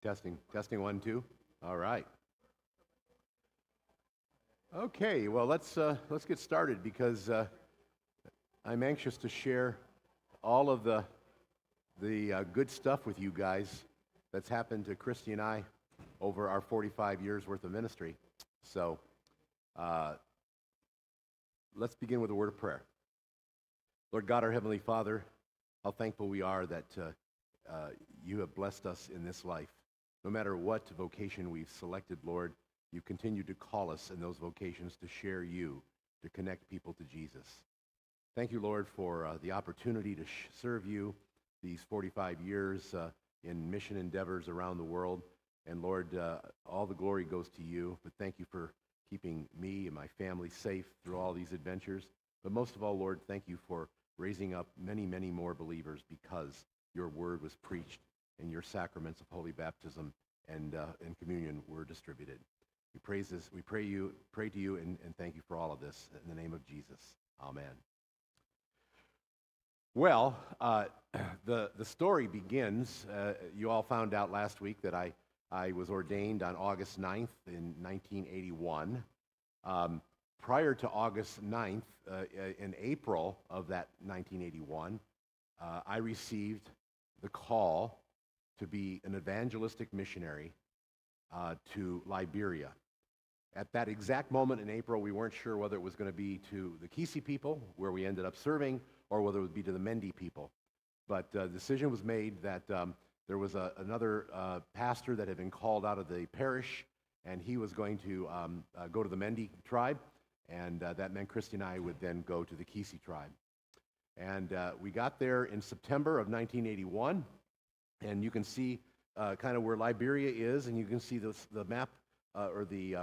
Testing 1, 2. All right. Okay, well let's get started because I'm anxious to share all of the good stuff with you guys that's happened to Christy and I over our 45 years worth of ministry. So let's begin with a word of prayer. Lord God, our Heavenly Father, how thankful we are that you have blessed us in this life. No matter what vocation we've selected, Lord, you continue to call us in those vocations to share you, to connect people to Jesus. Thank you, Lord, for the opportunity to serve you these 45 years in mission endeavors around the world. And Lord, all the glory goes to you, but thank you for keeping me and my family safe through all these adventures. But most of all, Lord, thank you for raising up many, many more believers because your word was preached and your sacraments of holy baptism and communion were distributed. We pray to you, and thank you for all of this in the name of Jesus. Amen. Well, the story begins. You all found out last week that I was ordained on August 9th in 1981. Prior to August 9th, in April of that 1981, I received the call to be an evangelistic missionary to Liberia. At that exact moment in April, we weren't sure whether it was going to be to the Kisi people, where we ended up serving, or whether it would be to the Mendi people. But the decision was made that there was another pastor that had been called out of the parish, and he was going to go to the Mendi tribe, and that meant Christy and I would then go to the Kisi tribe. And we got there in September of 1981, and you can see kind of where Liberia is, and you can see the map or the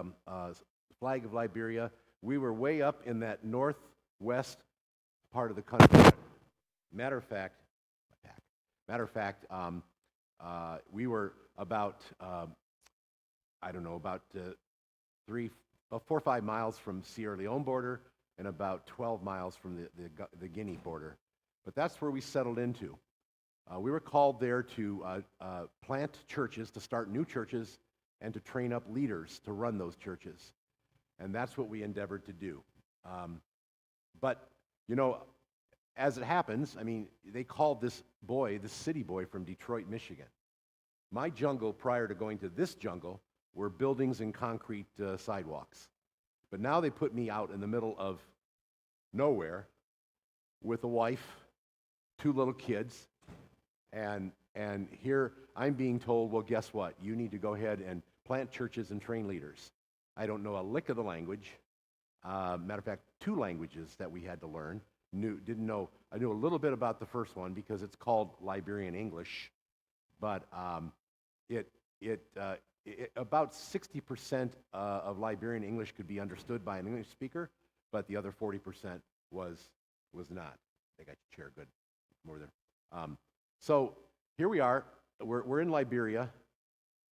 flag of Liberia. We were way up in that northwest part of the country. Matter of fact, we were about 4 or 5 miles from Sierra Leone border and about 12 miles from the Guinea border. But that's where we settled into. We were called there to plant churches, to start new churches, and to train up leaders to run those churches. And that's what we endeavored to do. But, you know, as it happens, I mean, they called this city boy from Detroit, Michigan. My jungle prior to going to this jungle were buildings and concrete sidewalks. But now they put me out in the middle of nowhere with a wife, 2 little kids, and here I'm being told, well, guess what? You need to go ahead and plant churches and train leaders. I don't know a lick of the language. Matter of fact, 2 languages that we had to learn. I knew a little bit about the first one because it's called Liberian English, but about 60% of Liberian English could be understood by an English speaker, but the other 40% was not. They got your chair good. More there. So here we are. We're in Liberia,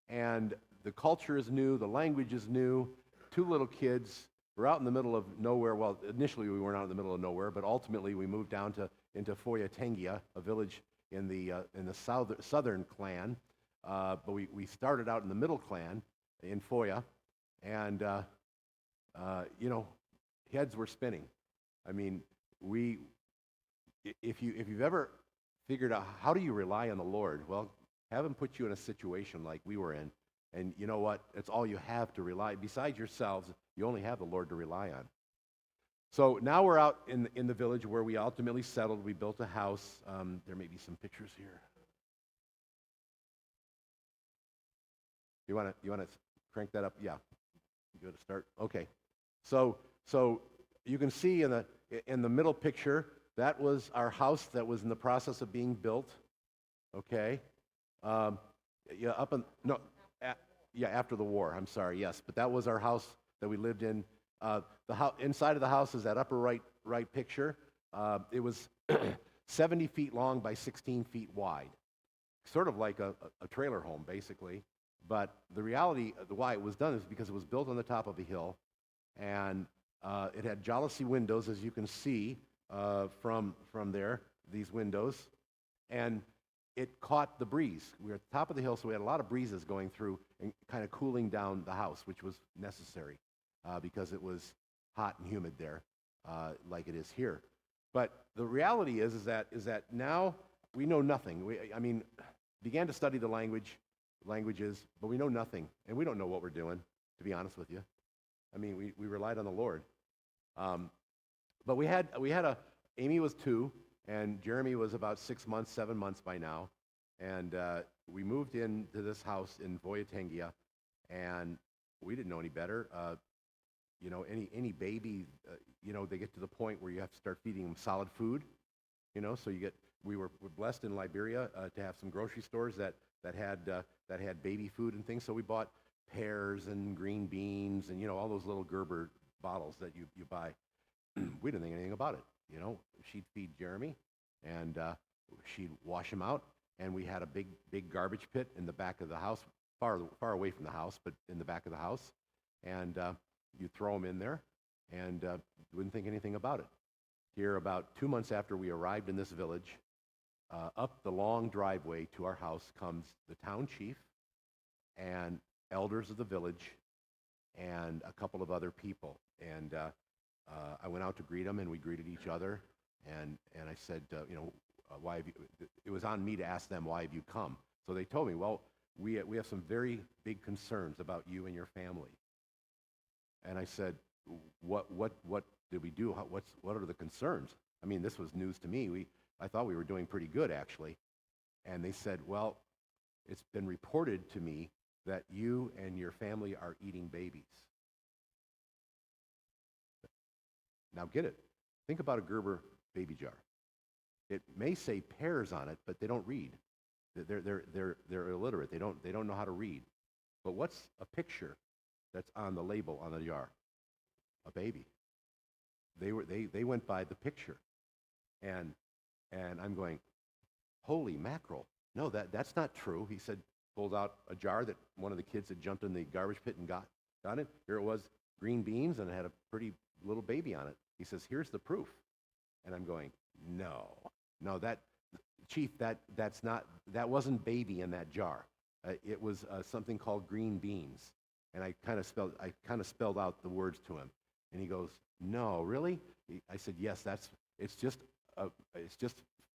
and the culture is new. The language is new. 2 little kids. We're out in the middle of nowhere. Well, initially we weren't out in the middle of nowhere, but ultimately we moved down into Foya Tengia, a village in the southern clan. But we started out in the middle clan in Foya, and heads were spinning. I mean, if you've ever figured out how do you rely on the Lord, well, have him put you in a situation like we were in, and you know what? It's all you have to rely. Besides yourselves, you only have the Lord to rely on. So now we're out in the village where we ultimately settled. We built a house. There may be some pictures here. You want to crank that up? Yeah. You go to start. Okay. So you can see in the middle picture, that was our house that was in the process of being built. Okay. After the war. I'm sorry. Yes, but that was our house that we lived in. Inside of the house is that upper right picture. It was 70 feet long by 16 feet wide, sort of like a trailer home, basically. But the reality, why it was done is because it was built on the top of a hill, and it had jalousie windows, as you can see from there, these windows. And it caught the breeze. We were at the top of the hill, so we had a lot of breezes going through and kind of cooling down the house, which was necessary because it was hot and humid there, like it is here. But the reality is that now we know nothing. Began to study the languages, but we know nothing, and we don't know what we're doing, to be honest with you. We relied on the Lord. But we had Amy was 2, and Jeremy was about 6 months, 7 months by now, and we moved into this house in Voyatengia, and we didn't know any better. Any baby, they get to the point where you have to start feeding them solid food, so we were blessed in Liberia to have some grocery stores that had baby food and things, so we bought pears and green beans and, all those little Gerber bottles that you buy. We didn't think anything about it, She'd feed Jeremy, and she'd wash him out, and we had a big garbage pit in the back of the house, far away from the house, but in the back of the house, and you throw them in there, and wouldn't think anything about it. Here, about 2 months after we arrived in this village, up the long driveway to our house comes the town chief and elders of the village and a couple of other people. And I went out to greet them, and we greeted each other. And I said, why have you? It was on me to ask them, why have you come? So they told me, well, we have some very big concerns about you and your family. And I said, what did we do? What are the concerns? This was news to me. I thought we were doing pretty good, actually. And they said, well, it's been reported to me that you and your family are eating babies. Now get it. Think about a Gerber baby jar. It may say pears on it, but they don't read. They're illiterate. They don't know how to read. But what's a picture that's on the label on the jar? A baby. They went by the picture, and I'm going, holy mackerel! No, that's not true. He said, pulled out a jar that one of the kids had jumped in the garbage pit and got it. Here it was, green beans, and it had a pretty little baby on it. He says, here's the proof, and I'm going, no, that Chief, that wasn't baby in that jar. It was something called green beans, and I kind of spelled out the words to him, and he goes, no, really? I said, yes, it's just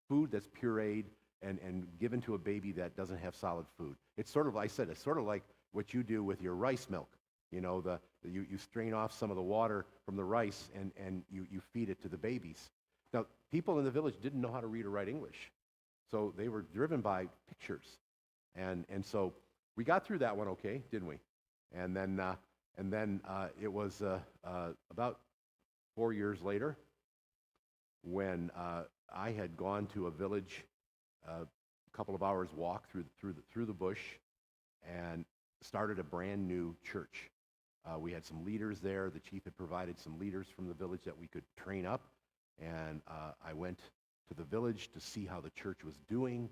food that's pureed and given to a baby that doesn't have solid food. It's sort of like what you do with your rice milk. You strain off some of the water from the rice and you feed it to the babies. Now, people in the village didn't know how to read or write English, so they were driven by pictures. And so we got through that one okay, didn't we? And then it was about 4 years later when I had gone to a village, a couple of hours walk through the bush, and started a brand new church. We had some leaders there. The chief had provided some leaders from the village that we could train up, and I went to the village to see how the church was doing.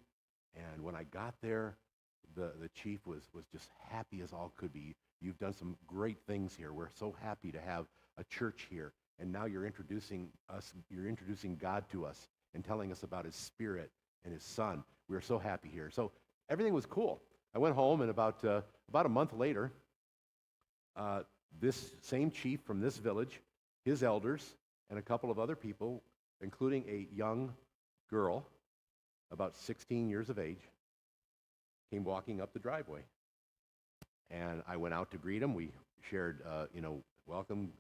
And when I got there, the chief was just happy as all could be. You've done some great things here. We're so happy to have a church here. And now you're introducing God to us and telling us about his Spirit and his Son. We're so happy here. So everything was cool. I went home, and about a month later, this same chief from this village, his elders, and a couple of other people, including a young girl, about 16 years of age, came walking up the driveway. And I went out to greet him. We shared, welcome,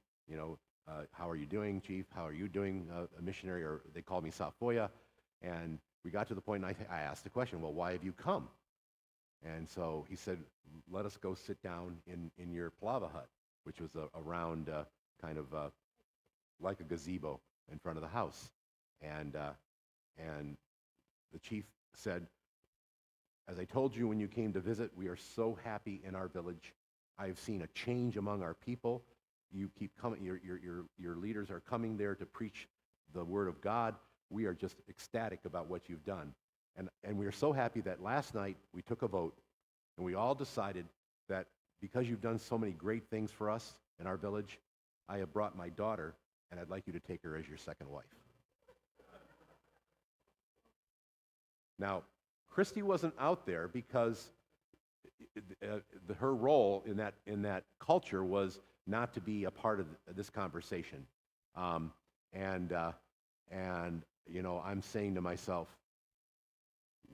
how are you doing, Chief? How are you doing, a missionary? Or they called me Safoya. And we got to the point, and I asked the question, well, why have you come? And so he said, let us go sit down in your palava hut, which was a round kind of like a gazebo in front of the house. And the chief said, as I told you when you came to visit, we are so happy in our village. I have seen a change among our people. You keep coming, your leaders are coming there to preach the word of God. We are just ecstatic about what you've done. And we are so happy that last night we took a vote, and we all decided that because you've done so many great things for us in our village, I have brought my daughter, and I'd like you to take her as your second wife. Now, Christy wasn't out there because her role in that culture was not to be a part of this conversation. And I'm saying to myself,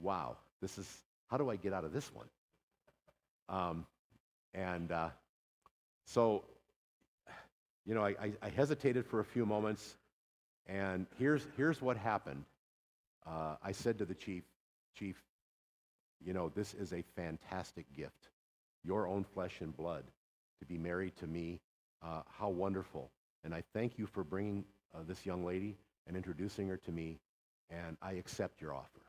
wow, how do I get out of this one? So, I hesitated for a few moments, and here's what happened. I said to the chief, this is a fantastic gift, your own flesh and blood, to be married to me. How wonderful. And I thank you for bringing this young lady and introducing her to me, and I accept your offer.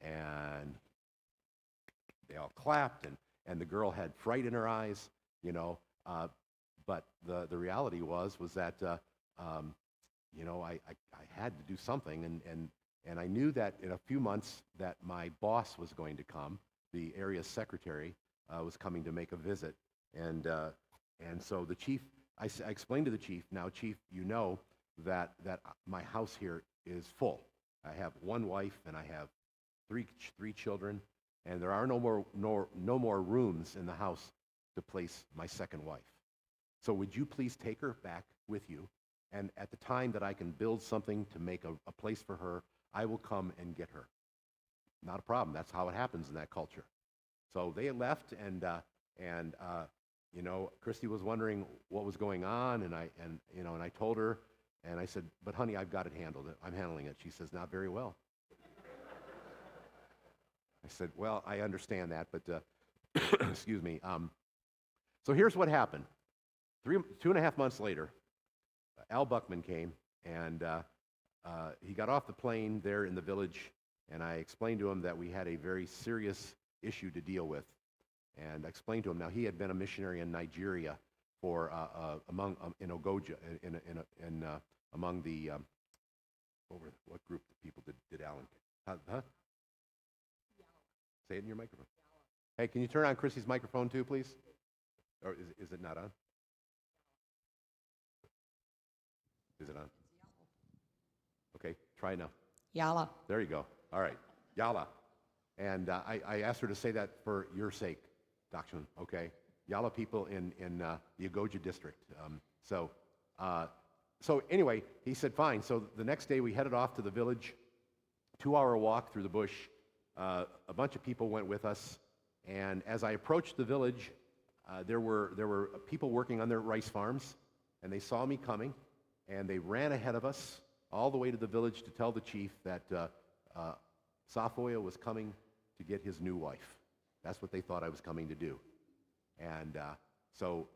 And they all clapped, and the girl had fright in her eyes, but the reality was that, I had to do something, and I knew that in a few months that my boss was going to come, the area secretary was coming to make a visit, and so the chief, I explained to the chief, now chief, that my house here is full. I have one wife and I have three children, and there are no more rooms in the house to place my second wife. So would you please take her back with you, and at the time that I can build something to make a place for her, I will come and get her. Not a problem. That's how it happens in that culture. So they left, and Christy was wondering what was going on, and I told her, and I said, but honey, I've got it handled. I'm handling it. She says, not very well. I said, well, I understand that, but excuse me. So here's what happened. 2.5 months later, Al Buckman came, and he got off the plane there in the village, and I explained to him that we had a very serious issue to deal with. And I explained to him, now he had been a missionary in Nigeria for in Ogoja, among the what group of people did Alan? Huh? Say it in your microphone. Hey, can you turn on Chrissy's microphone too, please? Or is it not on? Is it on? Okay, try it now. Yala. There you go. All right, Yala. And I asked her to say that for your sake, Dachshund, okay? Yala people in the Ogoja district. So anyway, he said, fine. So the next day we headed off to the village, 2-hour walk through the bush. A bunch of people went with us. And as I approached the village, there were people working on their rice farms, and they saw me coming, and they ran ahead of us all the way to the village to tell the chief that Safoya was coming to get his new wife. That's what they thought I was coming to do. And so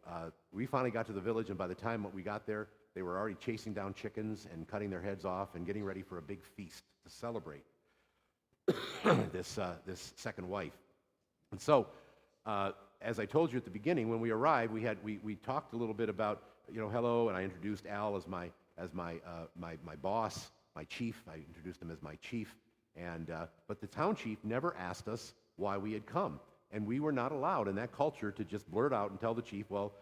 we finally got to the village, and by the time we got there, they were already chasing down chickens and cutting their heads off and getting ready for a big feast to celebrate this second wife. And so, as I told you at the beginning, when we arrived, we talked a little bit about, hello, and I introduced Al as my boss, my chief. I introduced him as my chief, but the town chief never asked us why we had come, and we were not allowed in that culture to just blurt out and tell the chief, well,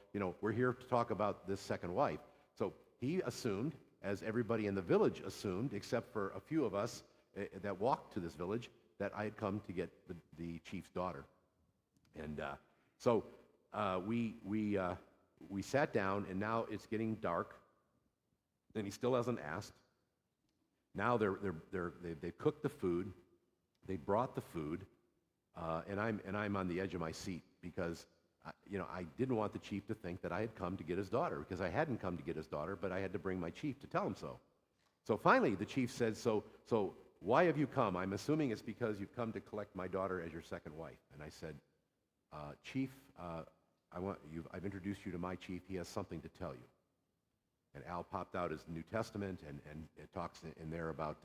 we're here to talk about this second wife. So he assumed, as everybody in the village assumed, except for a few of us that walked to this village, that I had come to get the chief's daughter. And so we sat down, and now it's getting dark, and he still hasn't asked. Now they cooked the food, they brought the food, and I'm on the edge of my seat because I didn't want the chief to think that I had come to get his daughter, because I hadn't come to get his daughter, but I had to bring my chief to tell him so. So finally, the chief said, "So why have you come? I'm assuming it's because you've come to collect my daughter as your second wife." And I said, "Chief, I've introduced you to my chief. He has something to tell you." And Al popped out his New Testament, and it talks in there about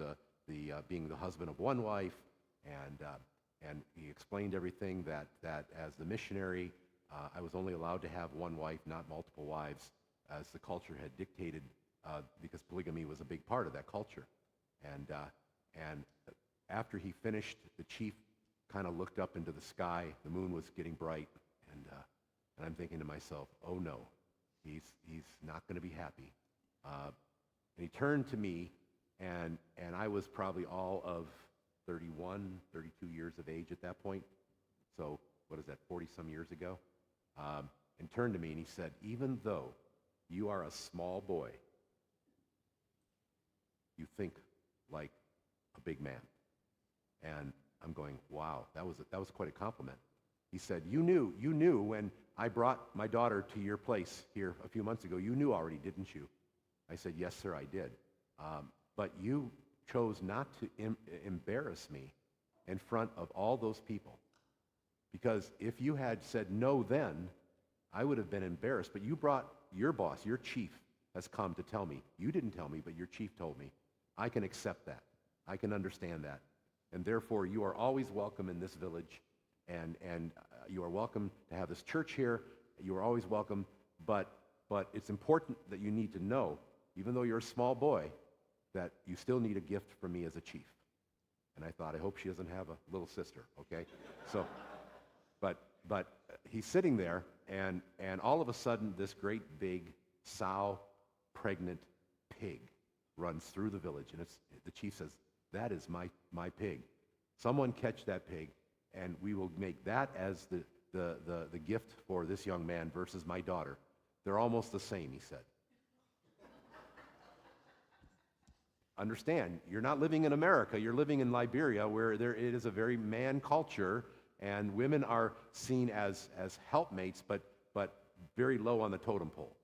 being the husband of one wife, and he explained everything that as the missionary, I was only allowed to have one wife, not multiple wives, as the culture had dictated, because polygamy was a big part of that culture. And after he finished, the chief kind of looked up into the sky. The moon was getting bright, and I'm thinking to myself, oh no, he's not going to be happy. And he turned to me, and I was probably all of 31, 32 years of age at that point. So what is that, 40-some years ago? And turned to me and he said, even though you are a small boy, you think like a big man. And I'm going, wow, that was quite a compliment. He said, you knew when I brought my daughter to your place here a few months ago, you knew already, didn't you? I said, yes, sir, I did. But you chose not to embarrass me in front of all those people. Because if you had said no then, I would have been embarrassed. But you brought your boss, your chief, has come to tell me. You didn't tell me, but your chief told me. I can accept that. I can understand that. And therefore, you are always welcome in this village. And you are welcome to have this church here. You are always welcome. But it's important that you need to know, even though you're a small boy, that you still need a gift from me as a chief. And I thought, I hope she doesn't have a little sister, okay? So, but he's sitting there, and all of a sudden, this great big sow pregnant pig runs through the village, and the chief says, that is my pig. Someone catch that pig, and we will make that as the gift for this young man versus my daughter. They're almost the same, he said. Understand, you're not living in America, you're living in Liberia, where it is a very man culture, and women are seen as helpmates, but very low on the totem pole.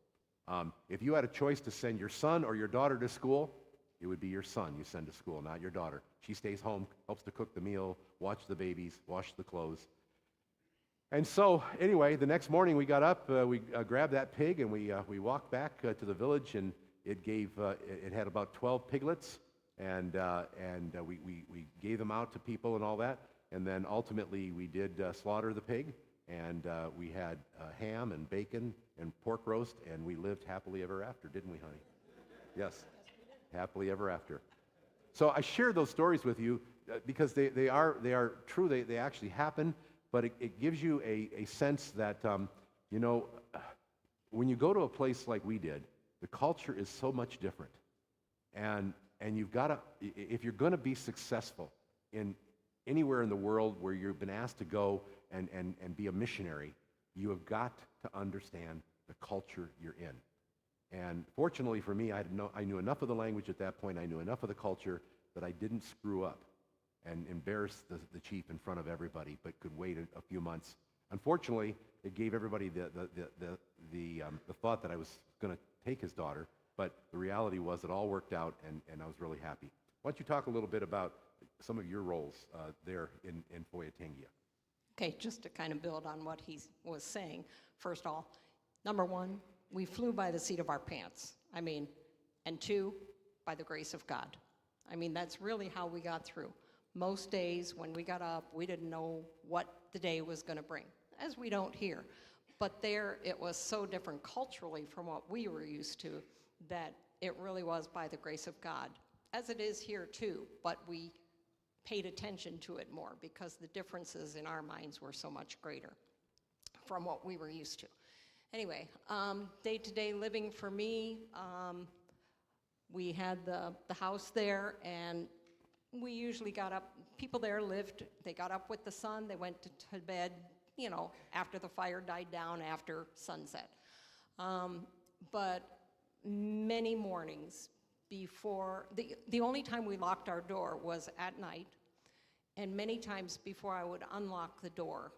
If you had a choice to send your son or your daughter to school, it would be your son you send to school, not your daughter. She stays home, helps to cook the meal, watch the babies, wash the clothes. And so, anyway, the next morning we got up, we grabbed that pig, and we walked back to the village, and it had about 12 piglets, and we gave them out to people and all that. And then ultimately we did slaughter the pig, and we had ham and bacon and pork roast, and we lived happily ever after, didn't we, honey? Yes, happily ever after. So I share those stories with you because they are true. They actually happen, but it gives you a sense that when you go to a place like we did, the culture is so much different, and you've got to, if you're going to be successful in anywhere in the world where you've been asked to go and be a missionary, you have got to understand the culture you're in. And fortunately for me, I knew enough of the language at that point, I knew enough of the culture that I didn't screw up and embarrass the chief in front of everybody, but could wait a few months. Unfortunately, it gave everybody the thought that I was going to take his daughter, but the reality was it all worked out, and I was really happy. Why don't you talk a little bit about some of your roles there in Foyatengia? Okay, just to kind of build on what he was saying. First of all, number one, we flew by the seat of our pants. And two, by the grace of God. That's really how we got through. Most days when we got up, we didn't know what the day was going to bring, as we don't here. But there, it was so different culturally from what we were used to that it really was by the grace of God, as it is here too, but we paid attention to it more because the differences in our minds were so much greater from what we were used to. Anyway, day-to-day living for me, we had the house there, and we usually got up, people there lived, they got up with the sun, they went to bed, after the fire died down, after sunset. But many mornings before, the only time we locked our door was at night, and many times before I would unlock the door,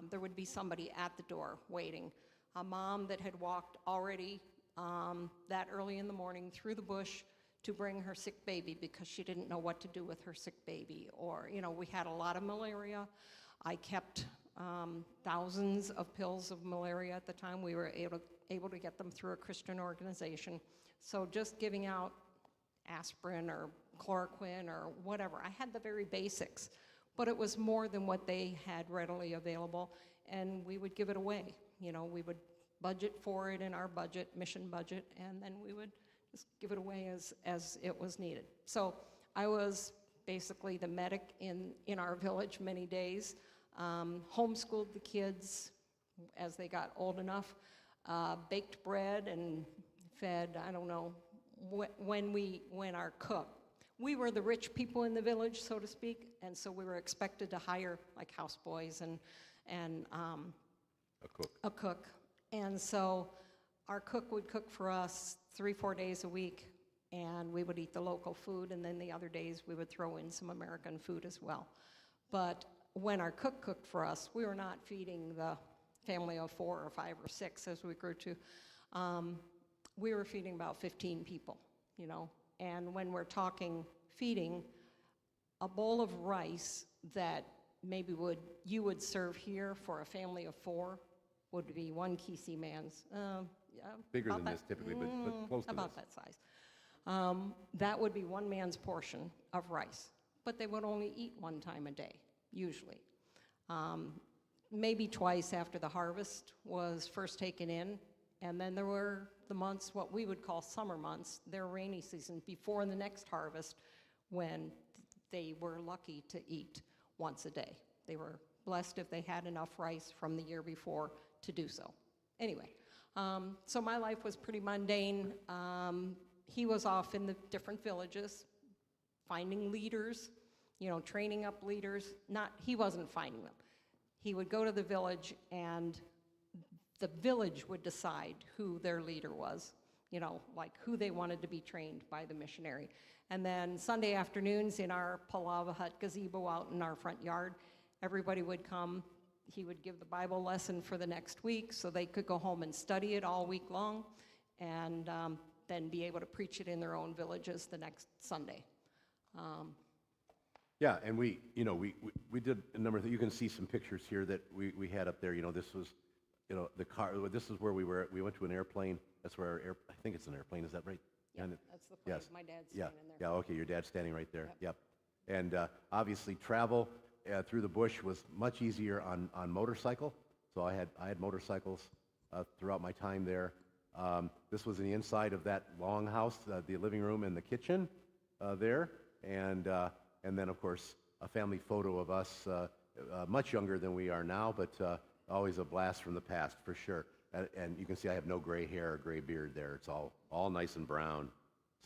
there would be somebody at the door waiting. A mom that had walked already that early in the morning through the bush to bring her sick baby because she didn't know what to do with her sick baby. Or, we had a lot of malaria. I kept thousands of pills of malaria at the time. We were able to get them through a Christian organization. So just giving out aspirin or chloroquine or whatever. I had the very basics, but it was more than what they had readily available, and we would give it away. We would budget for it in our budget, mission budget, and then we would just give it away as it was needed. So I was basically the medic in our village many days, homeschooled the kids as they got old enough, baked bread and fed, I don't know, when our cook we were the rich people in the village, so to speak, and so we were expected to hire like houseboys and A cook. a cook. And so our cook would cook for us 3-4 days a week, and we would eat the local food, and then the other days we would throw in some American food as well. But when our cook cooked for us, we were not feeding the family of 4 or 5 or 6 as we grew to. We were feeding about 15 people, you know. And when we're talking feeding, a bowl of rice that maybe you would serve here for a family of 4 would be one Kisi man's. Bigger about than this typically, but close to about this. that size. That would be one man's portion of rice, but they would only eat one time a day, usually. Maybe twice after the harvest was first taken in, and then there were the months, what we would call summer months, their rainy season, before the next harvest, when they were lucky to eat once a day. They were blessed if they had enough rice from the year before to do so. Anyway, so my life was pretty mundane. He was off in the different villages, finding leaders, you know, training up leaders. He wasn't finding them. He would go to the village, and the village would decide who their leader was, you know, like who they wanted to be trained by the missionary. And then Sunday afternoons in our palava hut gazebo out in our front yard, everybody would come. He would give the Bible lesson for the next week so they could go home and study it all week long, and then be able to preach it in their own villages the next Sunday. Yeah, and we did a number of things. You can see some pictures here that we had up there. You know, this was, you know, the car. This is where we were. We went to an airplane. That's where I think it's an airplane. Is that right? Yeah, And that's the place. yes. My dad's Yeah. standing there. Yeah. Okay. Your dad's standing right there. Yep. And obviously, travel through the bush was much easier on motorcycle. So I had motorcycles throughout my time there. This was in the inside of that long house, the living room and the kitchen there, and then of course a family photo of us, much younger than we are now, but always a blast from the past for sure. And you can see I have no gray hair or gray beard there. It's all nice and brown.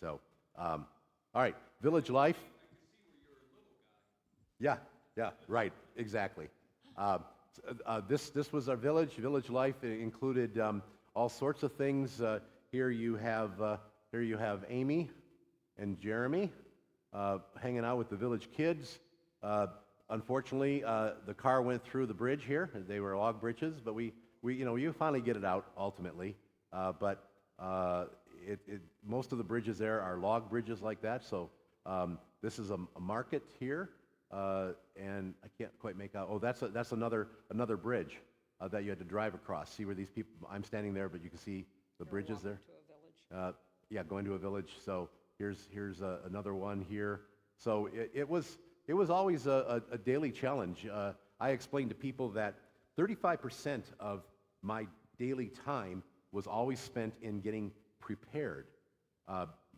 So, all right, village life. Yeah, right, exactly. This was our village. Village life included all sorts of things. Here you have Amy and Jeremy hanging out with the village kids. Unfortunately, the car went through the bridge here. They were log bridges, but you finally get it out ultimately. But most of the bridges there are log bridges like that. So this is a market here, and I can't quite make out. Oh, that's another bridge that you had to drive across. See where these people? I'm standing there, but you can see the bridges there. To a village. Yeah, going to a village. So here's another one here. So it was always a daily challenge. I explained to people that 35% of my daily time was always spent in getting prepared.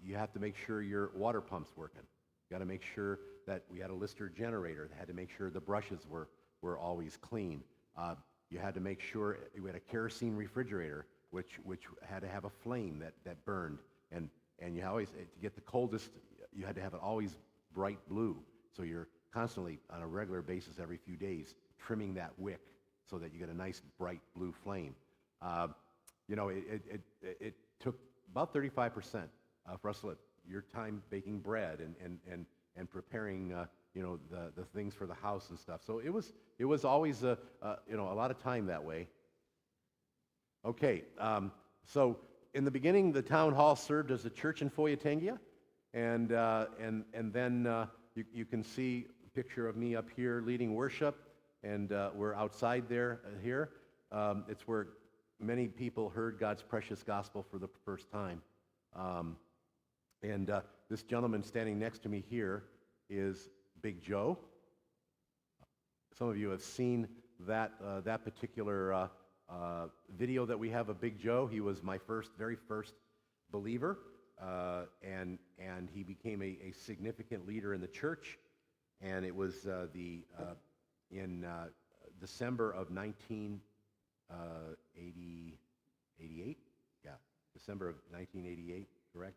You have to make sure your water pump's working. You got to make sure that we had a Lister generator. They had to make sure the brushes were always clean. You had to make sure we had a kerosene refrigerator, which had to have a flame that burned, and you always, to get the coldest, you had to have it always bright blue. So you're constantly, on a regular basis, every few days, trimming that wick so that you get a nice bright blue flame. It took about 35% for us to let your time baking bread and preparing the things for the house and stuff. So it was always a lot of time that way. Okay, so in the beginning, the town hall served as a church in Foyatengia, and then you can see a picture of me up here leading worship, and we're outside here. It's where many people heard God's precious gospel for the first time. And this gentleman standing next to me here is Big Joe. Some of you have seen that particular video that we have of Big Joe. He was my very first believer, and he became a significant leader in the church. And it was in December of 1988. Yeah, December of 1988, correct?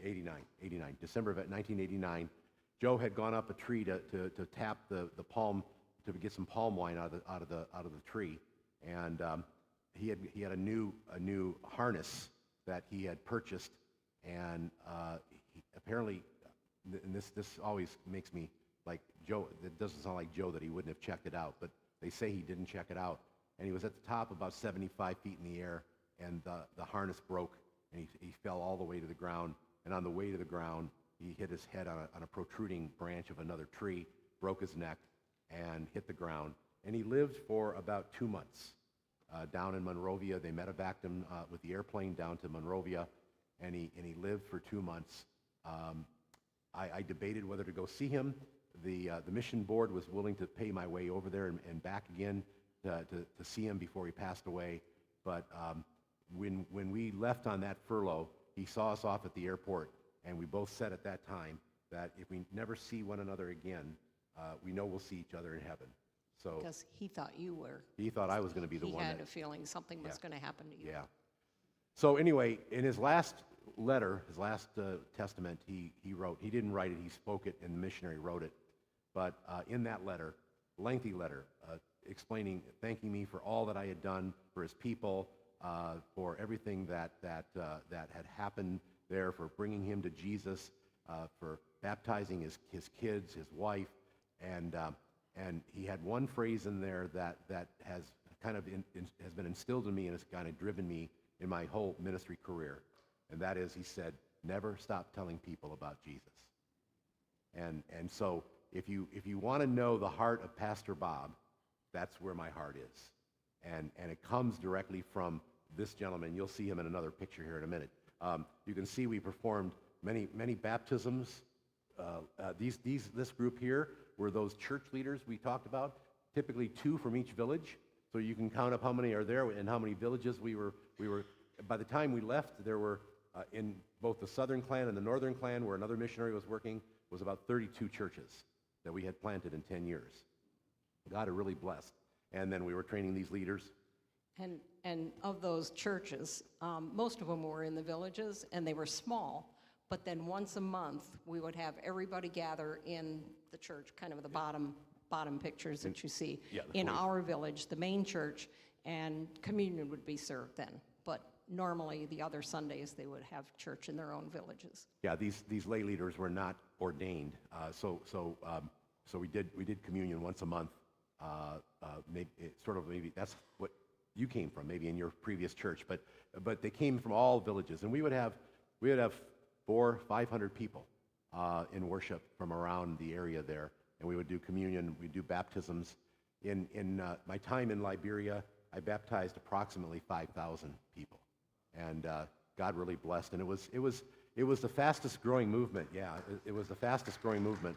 89. December of 1989. Joe had gone up a tree to tap the palm, to get some palm wine out of the tree, and he had a new harness that he had purchased, and apparently, and this always makes me like Joe. It doesn't sound like Joe that he wouldn't have checked it out, but they say he didn't check it out, and he was at the top about 75 feet in the air, and the harness broke, and he fell all the way to the ground, and on the way to the ground, he hit his head on a protruding branch of another tree, broke his neck, and hit the ground, and he lived for about 2 months. Down in Monrovia, they medevaced him with the airplane down to Monrovia, and he lived for 2 months. I debated whether to go see him. The mission board was willing to pay my way over there and back again to see him before he passed away. But when we left on that furlough, he saw us off at the airport, and we both said at that time that if we never see one another again, we know we'll see each other in heaven. So Because he thought you were. he thought I was going to be the one. He had a feeling something was going to happen to you. Yeah. So anyway, in his last letter, his last testament, he wrote, he didn't write it, he spoke it, and the missionary wrote it. But in that letter, lengthy letter, explaining, thanking me for all that I had done for his people, for everything that had happened there, for bringing him to Jesus, for baptizing his kids, his wife, and he had one phrase in there that has kind of has been instilled in me and has kind of driven me in my whole ministry career, and that is, he said, never stop telling people about Jesus. And so if you want to know the heart of Pastor Bob, that's where my heart is, and it comes directly from this gentleman. You'll see him in another picture here in a minute. You can see we performed many baptisms. This group here were those church leaders we talked about, typically 2 from each village. So you can count up how many are there and how many villages we were. By the time we left, there were in both the Southern Clan and the Northern Clan, where another missionary was working, was about 32 churches that we had planted in 10 years. God had really blessed. And then we were training these leaders. And of those churches, most of them were in the villages, and they were small. But then once a month, we would have everybody gather in the church, kind of the bottom pictures that you see, in our village, the main church, and communion would be served then. But normally, the other Sundays, they would have church in their own villages. Yeah, these lay leaders were not ordained, so we did communion once a month. Maybe that's what you came from, maybe in your previous church, but they came from all villages, and we would have 400-500 people in worship from around the area there, and we would do communion, we'd do baptisms. In my time in Liberia, I baptized approximately 5,000 people, and God really blessed, and it was the fastest growing movement. Yeah, it was the fastest growing movement.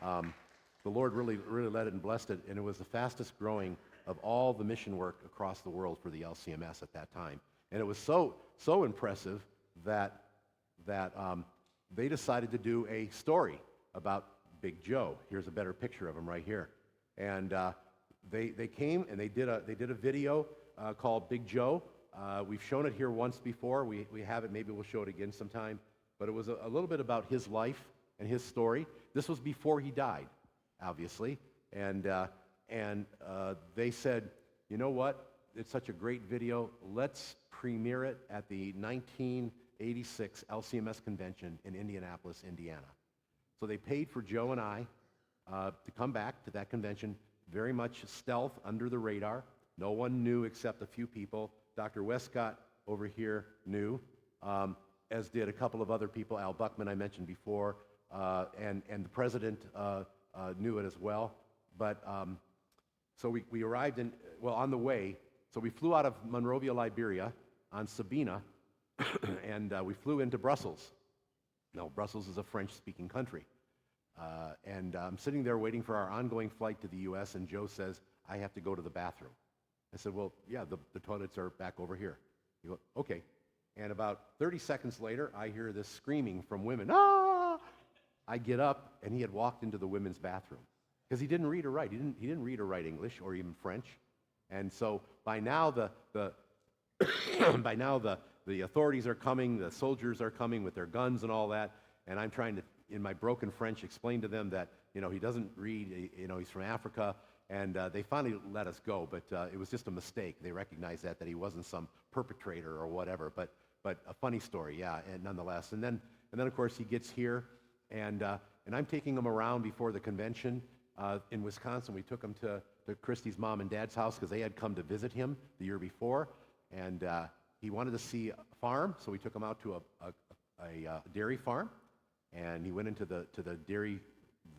The Lord really led it and blessed it, and it was the fastest growing of all the mission work across the world for the LCMS at that time. And it was so impressive that they decided to do a story about Big Joe. Here's a better picture of him right here. And they came and they did a video called Big Joe. We've shown it here once before. We have it. Maybe we'll show it again sometime. But it was a little bit about his life and his story. This was before he died, obviously. And they said, you know what? It's such a great video. Let's premiere it at the 1986 LCMS convention in Indianapolis, Indiana. So they paid for Joe and I to come back to that convention, very much stealth, under the radar. No one knew except a few people. Dr. Westcott over here knew, as did a couple of other people. Al Buckman, I mentioned before, and the president knew it as well. But so we arrived on the way. So we flew out of Monrovia, Liberia on Sabina, and we flew into Brussels. Now, Brussels is a French-speaking country. And I'm sitting there waiting for our ongoing flight to the U.S., and Joe says, I have to go to the bathroom. I said, well, yeah, the toilets are back over here. He goes, okay. And about 30 seconds later, I hear this screaming from women. Ah! I get up, and he had walked into the women's bathroom because he didn't read or write. He didn't read or write English or even French. And so by now the the authorities are coming, the soldiers are coming with their guns and all that, and I'm trying to, in my broken French, explain to them that, he doesn't read, he's from Africa, and they finally let us go, but it was just a mistake. They recognized that he wasn't some perpetrator or whatever, but a funny story, yeah, and nonetheless. And then of course, he gets here, and I'm taking him around before the convention in Wisconsin. We took him to Christy's mom and dad's house because they had come to visit him the year before, and he wanted to see a farm, so we took him out to a dairy farm, and he went into the dairy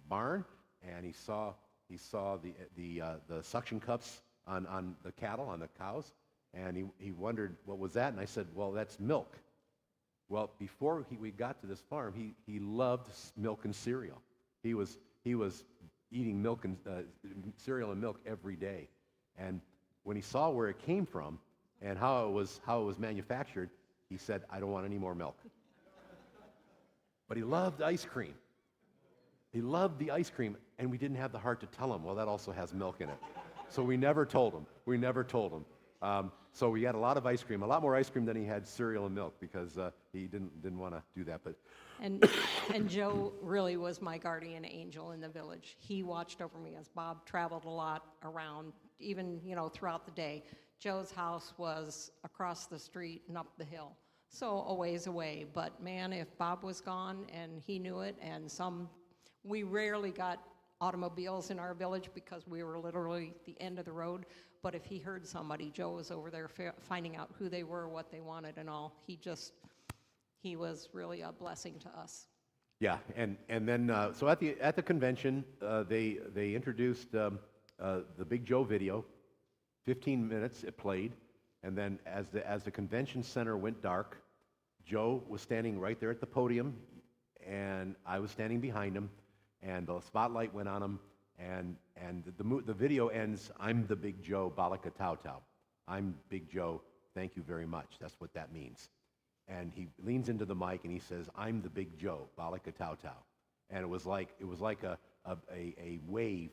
barn, and he saw the suction cups on the cattle, on the cows, and he wondered what was that, and I said, well, that's milk. Well, before we got to this farm, he loved milk and cereal. He was eating milk and cereal and milk every day, and when he saw where it came from and how it was manufactured, he said, I don't want any more milk. But he loved ice cream. He loved the ice cream, and we didn't have the heart to tell him, well, that also has milk in it. So we never told him. So we had a lot of ice cream, a lot more ice cream than he had cereal and milk, because he didn't want to do that. But And Joe really was my guardian angel in the village. He watched over me as Bob traveled a lot around, even, throughout the day. Joe's house was across the street and up the hill, so a ways away. But man, if Bob was gone and he knew it, and we rarely got automobiles in our village because we were literally the end of the road. But if he heard somebody, Joe was over there finding out who they were, what they wanted and all. He was really a blessing to us. yeah, and then so at the convention, they introduced the Big Joe video. 15 minutes it played, and then as the convention center went dark, Joe was standing right there at the podium, and I was standing behind him, and the spotlight went on him, and the video ends, I'm the Big Joe, Balaka Tau Tau. I'm Big Joe, thank you very much. That's what that means. And he leans into the mic and he says, I'm the Big Joe, Balaka Tau Tau. And it was like a wave.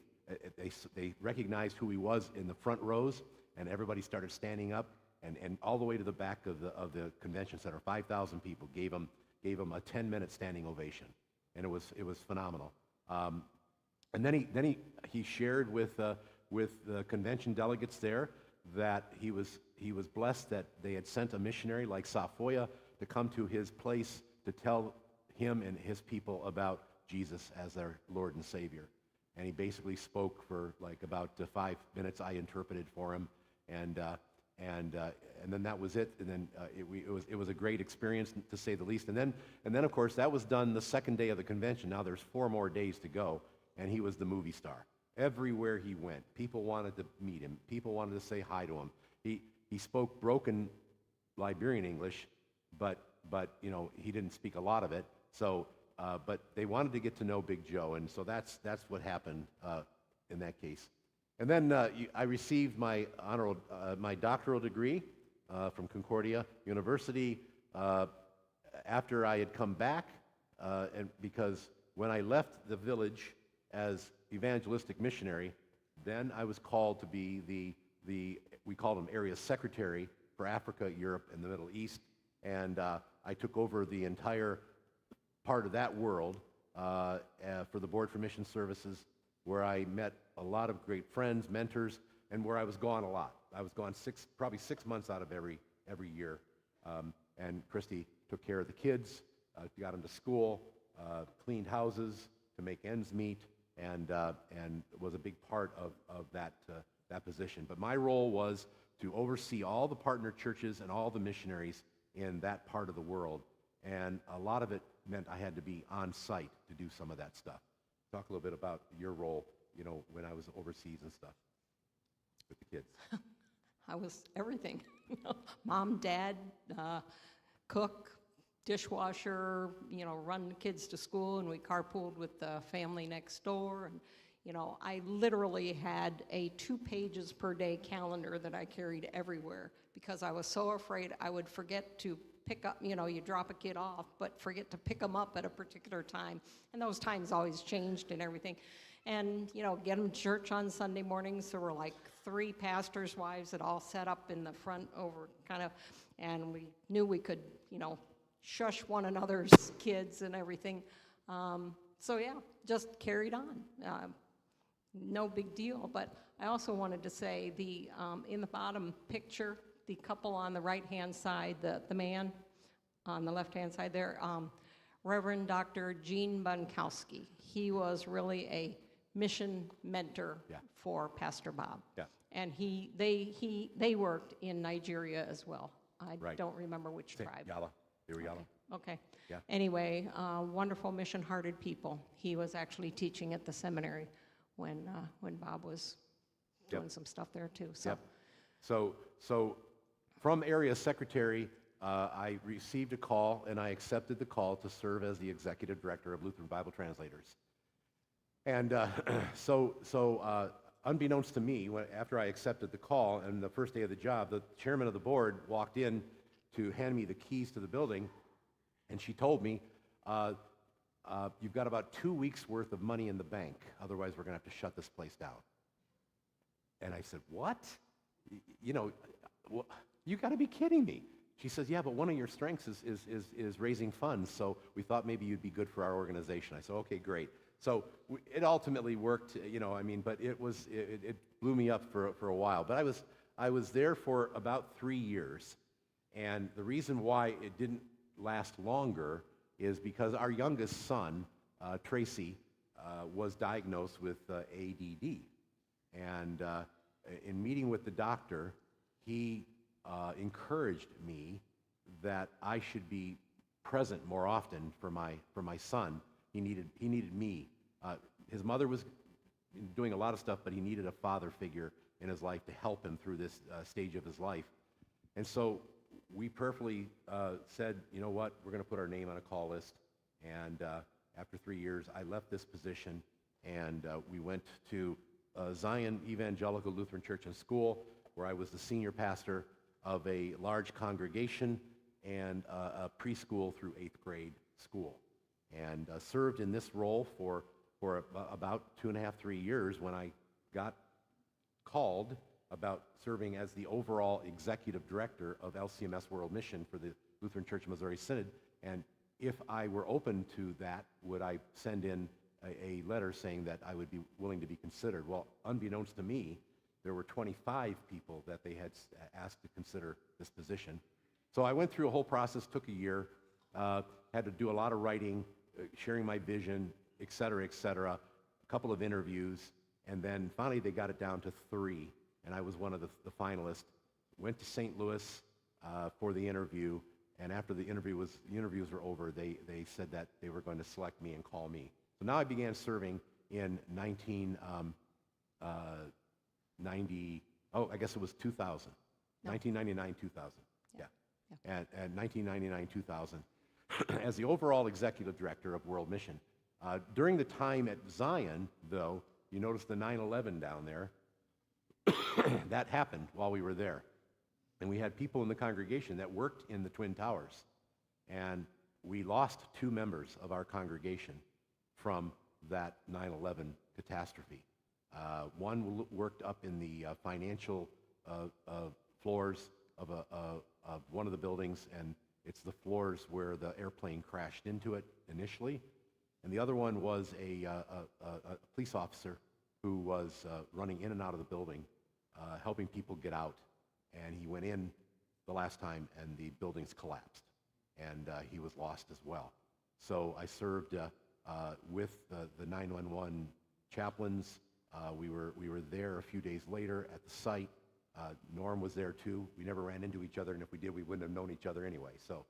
They recognized who he was in the front rows, and everybody started standing up, and all the way to the back of the convention center, 5,000 people gave him a 10-minute standing ovation, and it was phenomenal. And then he shared with the convention delegates there that he was blessed that they had sent a missionary like Safoya to come to his place to tell him and his people about Jesus as their Lord and Savior. And he basically spoke for like about 5 minutes. I interpreted for him, and then that was it. And then it was a great experience, to say the least. And then of course that was done the second day of the convention. Now there's 4 more days to go, and he was the movie star. Everywhere he went, people wanted to meet him. People wanted to say hi to him. He spoke broken Liberian English, but he didn't speak a lot of it. So. But they wanted to get to know Big Joe, and so that's what happened in that case. And then I received my doctoral degree from Concordia University after I had come back, and because when I left the village as evangelistic missionary, then I was called to be we called him area secretary for Africa, Europe, and the Middle East, and I took over the entire part of that world for the Board for Mission Services, where I met a lot of great friends, mentors, and where I was gone a lot. I was gone probably 6 months out of every year, and Christy took care of the kids, got them to school, cleaned houses to make ends meet, and was a big part of that position. But my role was to oversee all the partner churches and all the missionaries in that part of the world, and a lot of it meant I had to be on site to do some of that stuff. Talk a little bit about your role, when I was overseas and stuff with the kids. I was everything. Mom, dad, cook, dishwasher, run the kids to school, and we carpooled with the family next door. And, I literally had a 2 pages per day calendar that I carried everywhere because I was so afraid I would forget to pick up, you drop a kid off, but forget to pick them up at a particular time. And those times always changed and everything. And, get them to church on Sunday mornings. There were like 3 pastors' wives that all sat up in the front over kind of, and we knew we could, shush one another's kids and everything. So yeah, just carried on. No big deal. But I also wanted to say in the bottom picture, the couple on the right-hand side, the man on the left-hand side there, Reverend Dr. Gene Bunkowski. He was really a mission mentor for Pastor Bob. Yeah. And they worked in Nigeria as well. I don't remember which tribe. Yala. They were Yala. Okay. Yeah. Anyway, wonderful mission-hearted people. He was actually teaching at the seminary when Bob was doing some stuff there too. So. Yep. So from area secretary, I received a call and I accepted the call to serve as the executive director of Lutheran Bible Translators. And unbeknownst to me, after I accepted the call and the first day of the job, the chairman of the board walked in to hand me the keys to the building, and she told me, you've got about 2 weeks worth of money in the bank, otherwise we're going to have to shut this place down. And I said, what? You got to be kidding me. She says, yeah, but one of your strengths is raising funds, so we thought maybe you'd be good for our organization. I said, okay, great. So it ultimately worked, but it blew me up for a while. But I was there for about 3 years, and the reason why it didn't last longer is because our youngest son, Tracy, was diagnosed with ADD. And in meeting with the doctor, he encouraged me that I should be present more often for my son. He needed me. His mother was doing a lot of stuff, but he needed a father figure in his life to help him through this stage of his life. And so we prayerfully said, you know what, we're going to put our name on a call list. And after 3 years, I left this position, and we went to Zion Evangelical Lutheran Church and School, where I was the senior pastor of a large congregation and a preschool through 8th grade school, and served in this role for about 2.5, 3 years when I got called about serving as the overall executive director of LCMS World Mission for the Lutheran Church Missouri Synod. And if I were open to that, would I send in a letter saying that I would be willing to be considered? Well, unbeknownst to me, there were 25 people that they had asked to consider this position. So I went through a whole process, took a year, had to do a lot of writing, sharing my vision, et cetera, a couple of interviews, and then finally they got it down to 3, and I was one of the finalists. Went to St. Louis for the interview, and after the interviews were over, they said that they were going to select me and call me. So now I began serving in 1990, I guess it was 2000, no. 1999, 2000, yeah. At 1999, 2000, as the overall executive director of World Mission. During the time at Zion, though, you notice the 9/11 down there, that happened while we were there. And we had people in the congregation that worked in the Twin Towers. And we lost 2 members of our congregation from that 9/11 catastrophe. One worked up in the financial floors of one of the buildings, and it's the floors where the airplane crashed into it initially. And the other one was a police officer who was running in and out of the building, helping people get out. And he went in the last time, and the buildings collapsed, and he was lost as well. So I served with the 911 chaplains. We were there a few days later at the site. Norm was there too. We never ran into each other, and if we did, we wouldn't have known each other anyway. So,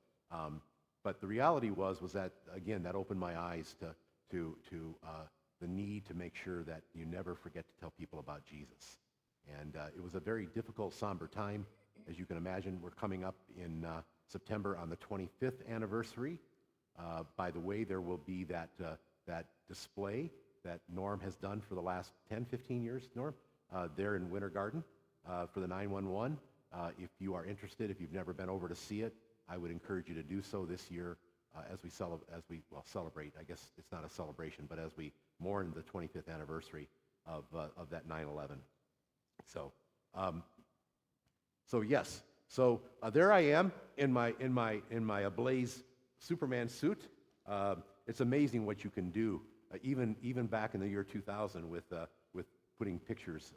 but the reality was that, again, that opened my eyes to the need to make sure that you never forget to tell people about Jesus. And it was a very difficult, somber time. As you can imagine, we're coming up in September on the 25th anniversary. By the way, there will be that display that Norm has done for the last 10, 15 years, Norm, there in Winter Garden for the 911. If you are interested, if you've never been over to see it, I would encourage you to do so this year as we celebrate. I guess it's not a celebration, but as we mourn the 25th anniversary of that 9/11. So So yes, so there I am in my ablaze Superman suit. It's amazing what you can do, even back in the year 2000 with putting pictures,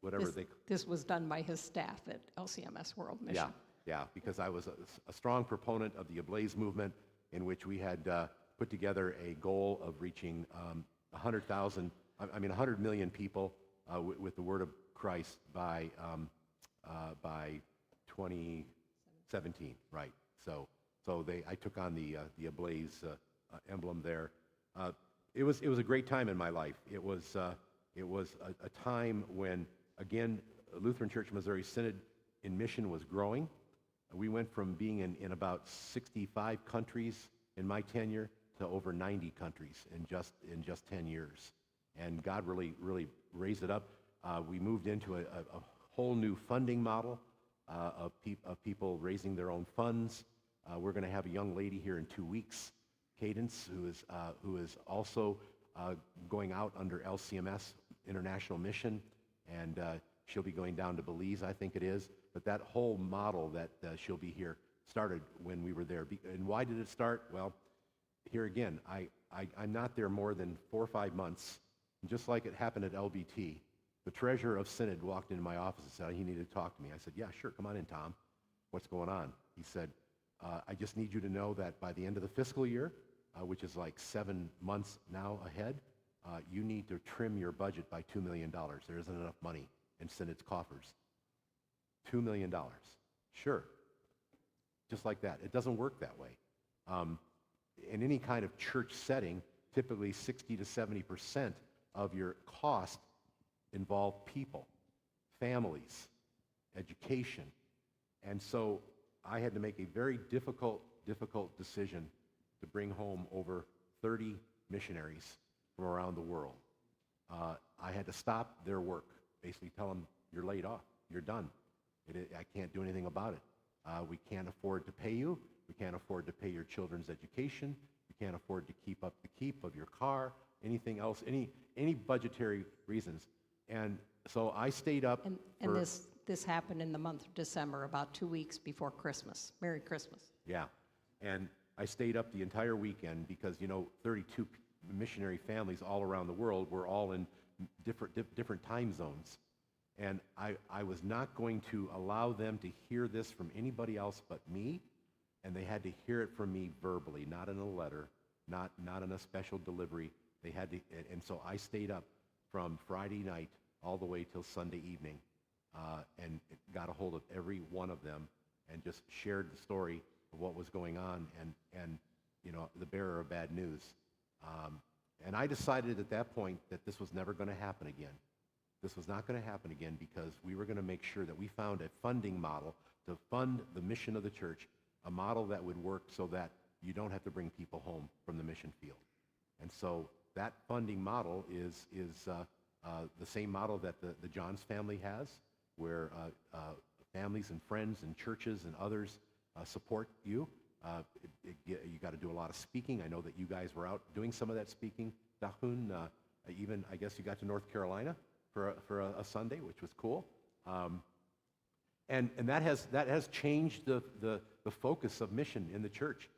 whatever This, they. this was done by his staff at LCMS World Mission. Yeah, because I was a strong proponent of the ablaze movement, in which we had put together a goal of reaching 100 million people with the word of Christ by 2017, right? So I took on the ablaze emblem there. It was a great time in my life. It was a time when, again, Lutheran Church Missouri Synod in mission was growing. We went from being in about 65 countries in my tenure to over 90 countries in just 10 years, and God really raised it up. We moved into a whole new funding model of people raising their own funds. We're going to have a young lady here in 2 weeks, Cadence, who is also going out under LCMS International Mission, and she'll be going down to Belize, I think it is. But that whole model that she'll be here started when we were there. And why did it start? Well, here again, I'm not there more than 4 or 5 months. And just like it happened at LBT, the treasurer of Synod walked into my office and said he needed to talk to me. I said, yeah, sure, come on in, Tom. What's going on? He said, I just need you to know that by the end of the fiscal year, which is like 7 months now ahead, you need to trim your budget by $2 million. There isn't enough money in Synod's coffers. $2 million. Sure. Just like that. It doesn't work that way. In any kind of church setting, typically 60 to 70% of your cost involve people, families, education. And so I had to make a very difficult decision to bring home over 30 missionaries from around the world. I had to stop their work, basically tell them, you're laid off, you're done. I can't do anything about it. We can't afford to pay you. We can't afford to pay your children's education. We can't afford to keep up the keep of your car, anything else, any budgetary reasons. And so I stayed up. And this happened in the month of December, about 2 weeks before Christmas. Merry Christmas. Yeah, and I stayed up the entire weekend because 32 missionary families all around the world were all in different time zones. And I was not going to allow them to hear this from anybody else but me, and they had to hear it from me verbally, not in a letter, not in a special delivery. They had to, and so I stayed up from Friday night all the way till Sunday evening, and got a hold of every one of them and just shared the story of what was going on, and the bearer of bad news. And I decided at that point that this was never going to happen again. This was not going to happen again because we were going to make sure that we found a funding model to fund the mission of the church, a model that would work so that you don't have to bring people home from the mission field. And so that funding model is the same model that the Johns family has, where families and friends and churches and others support you. You got to do a lot of speaking. I know that you guys were out doing some of that speaking. Dahun, even I guess you got to North Carolina for a Sunday, which was cool. And that has changed the focus of mission in the church.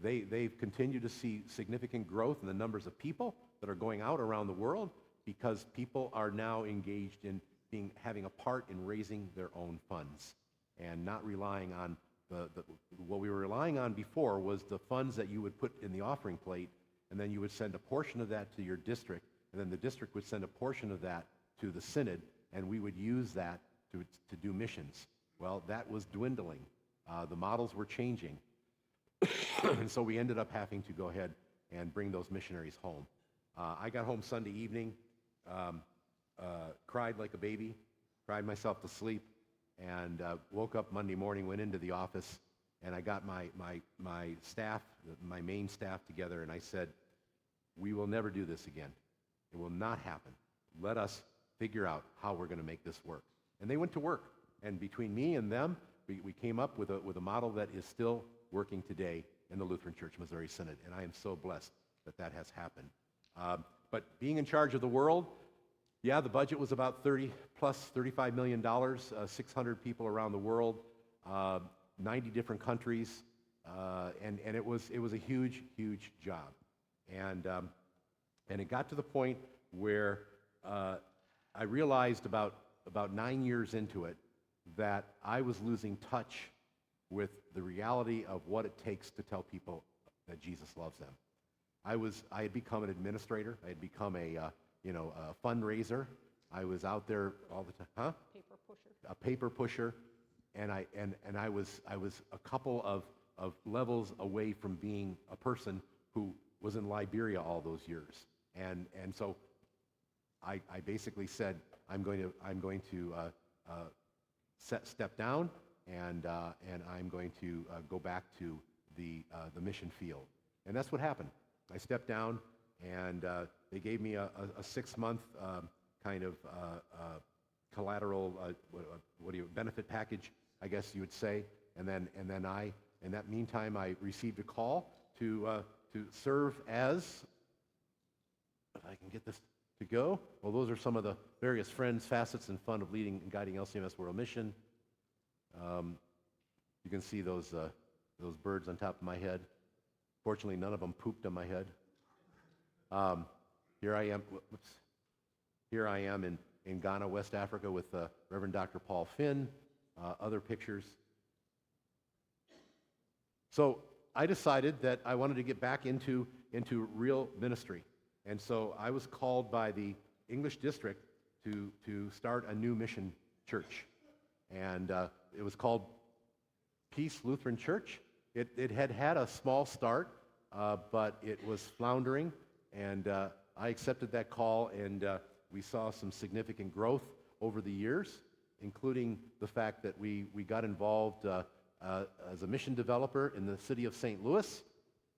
They've continued to see significant growth in the numbers of people that are going out around the world because people are now engaged in having a part in raising their own funds and not relying on what we were relying on before was the funds that you would put in the offering plate, and then you would send a portion of that to your district, and then the district would send a portion of that to the synod, and we would use that to do missions. Well, that was dwindling. The models were changing. And so we ended up having to go ahead and bring those missionaries home. I got home Sunday evening, cried like a baby, cried myself to sleep, and woke up Monday morning, went into the office, and I got my staff, my main staff together, and I said, we will never do this again. It will not happen. Let us figure out how we're going to make this work. And they went to work. And between me and them, we came up with a model that is still working today in the Lutheran Church Missouri Synod. And I am so blessed that has happened. But being in charge of the world, Yeah, the budget was about 30 plus $35 million, 600 people around the world, 90 different countries, and it was a huge, huge job. And it got to the point where I realized about 9 years into it that I was losing touch with the reality of what it takes to tell people that Jesus loves them. I had become an administrator. I had become a fundraiser. I was out there all the time. Paper pusher. A paper pusher, and I was a couple of levels away from being a person who was in Liberia all those years. And so I basically said, I'm going to step down, and I'm going to go back to the mission field. And that's what happened. I stepped down, and they gave me a 6-month kind of collateral, benefit package, I guess you would say. And then in that meantime, I received a call to serve as, if I can get this to go. Well, those are some of the various friends, facets, and fun of leading and guiding LCMS World Mission. You can see those birds on top of my head. Fortunately, none of them pooped on my head. Here I am. Whoops. Here I am in Ghana, West Africa, with Reverend Dr. Paul Finn. Other pictures. So I decided that I wanted to get back into real ministry, and so I was called by the English district to start a new mission church, and it was called Peace Lutheran Church. It had a small start, but it was floundering, and I accepted that call, and we saw some significant growth over the years, including the fact that we got involved as a mission developer in the city of St. Louis,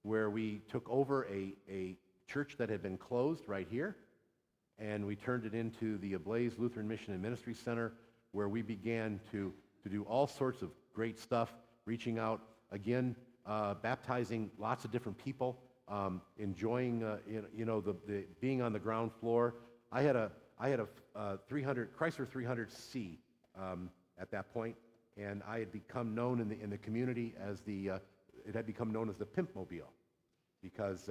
where we took over a church that had been closed right here, and we turned it into the Ablaze Lutheran Mission and Ministry Center, where we began to do all sorts of great stuff, reaching out, again, baptizing lots of different people, enjoying the being on the ground floor. I had a 300 Chrysler 300C at that point, and I had become known in the community as it had become known as the Pimp Mobile, because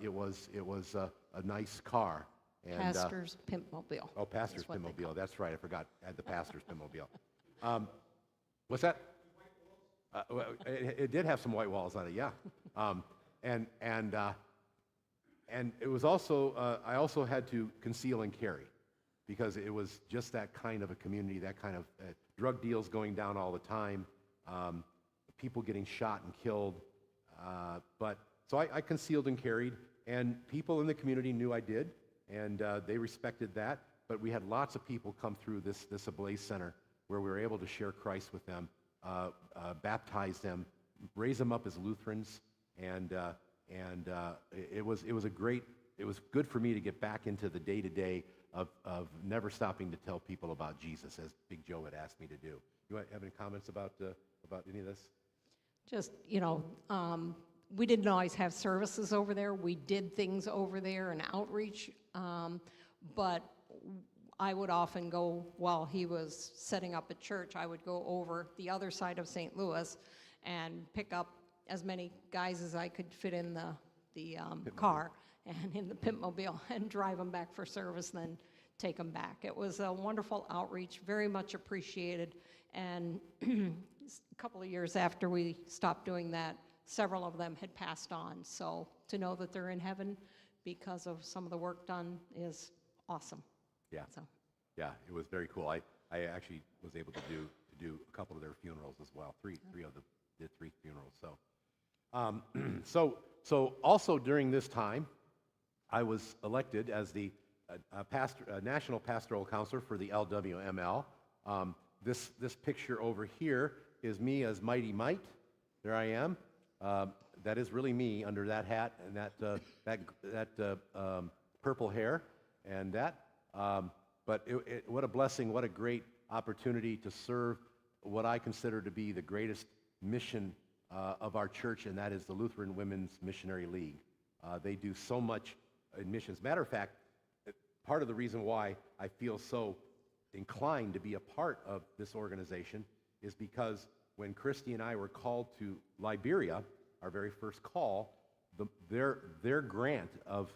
it was a nice car. And, Pastor's Pimp Mobile. Oh, Pastor's Pimp Mobile. That's right. I forgot. I had the Pastor's Pimp Mobile. What's that? Well, it did have some white walls on it, yeah. And it was also, I also had to conceal and carry, because it was just that kind of a community, that kind of drug deals going down all the time, people getting shot and killed. So I concealed and carried, and people in the community knew I did, and they respected that. But we had lots of people come through this Ablaze Center, where we were able to share Christ with them, baptize them, raise them up as Lutherans, and it was good for me to get back into the day-to-day of never stopping to tell people about Jesus, as Big Joe had asked me to do. You have any comments about any of this? Just, we didn't always have services over there. We did things over there and outreach, but I would often go, while he was setting up a church, I would go over the other side of St. Louis and pick up as many guys as I could fit in the car and in the Pimp Mobile, and drive them back for service, then take them back. It was a wonderful outreach, very much appreciated. And a couple of years after we stopped doing that, several of them had passed on. So to know that they're in heaven because of some of the work done is awesome. Yeah. So. Yeah, it was very cool. I actually was able to do a couple of their funerals as well. Three of them did 3 funerals. So so also during this time, I was elected as the national pastoral counselor for the LWML. This picture over here is me as Mighty Mite. There I am. That is really me under that hat and that purple hair and that. But what a blessing, what a great opportunity to serve what I consider to be the greatest mission of our church, and that is the Lutheran Women's Missionary League. They do so much in missions. Matter of fact, part of the reason why I feel so inclined to be a part of this organization is because when Christy and I were called to Liberia, our very first call, their grant of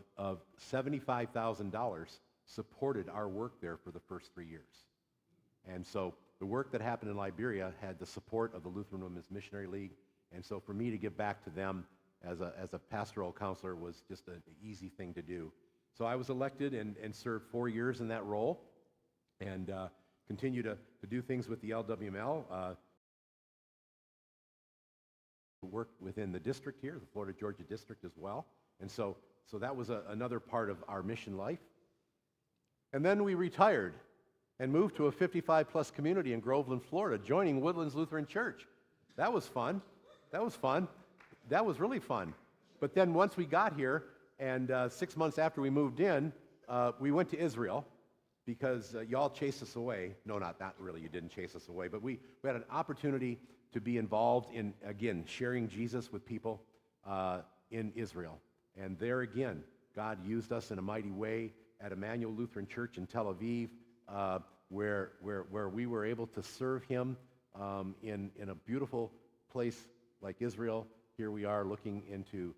$75,000 supported our work there for the first 3 years. And so the work that happened in Liberia had the support of the Lutheran Women's Missionary League, and so for me to give back to them as a pastoral counselor was just an easy thing to do. So I was elected and served 4 years in that role, and continue to do things with the LWML, work within the district here, the Florida-Georgia district as well. And so that was another part of our mission life. And then we retired and moved to a 55-plus community in Groveland, Florida, joining Woodlands Lutheran Church. That was fun. That was fun. That was really fun. But then once we got here, and 6 months after we moved in, we went to Israel because y'all chased us away. No, not really. You didn't chase us away. But we had an opportunity to be involved in, again, sharing Jesus with people in Israel. And there again, God used us in a mighty way at Emmanuel Lutheran Church in Tel Aviv, where we were able to serve him in a beautiful place like Israel. Here we are looking into